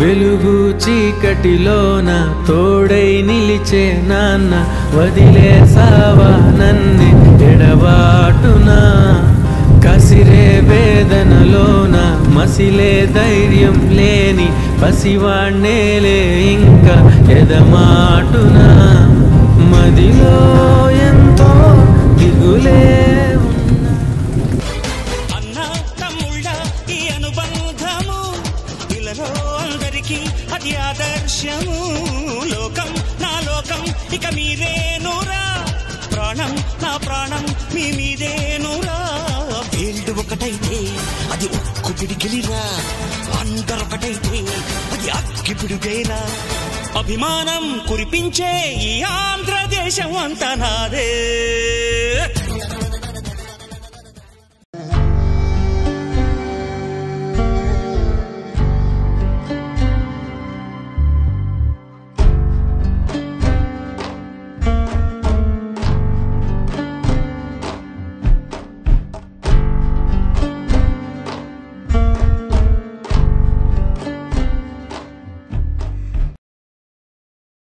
వెలుగు చీకటిలోన తోడై నిలిచే నాన్న వదిలేసావా నన్ను ఎడబాటునా కసిరే వేదనలోన మసిలే ధైర్యం లేని పసివాణ్ణేలే ఇంకా ఎదమాటునా మదిలో ఎంతో దిగులే అన్నా తమ్ముళ్ళ ఈ అనుబంధము ఇలలో అందరికీ అది ఆదర్శము లోకం నా లోకం ఇక మీరేనురా ప్రాణం నా ప్రాణం మీ మీదేనురా వేళ్ళు ఒకటైతే అది ఒక్కు పిడికిలిరా అందరొకటైతే అది అక్కి పిడుగైరా అభిమానం కురిపించే ఈ ఆంధ్రదేశం అంతా నాదే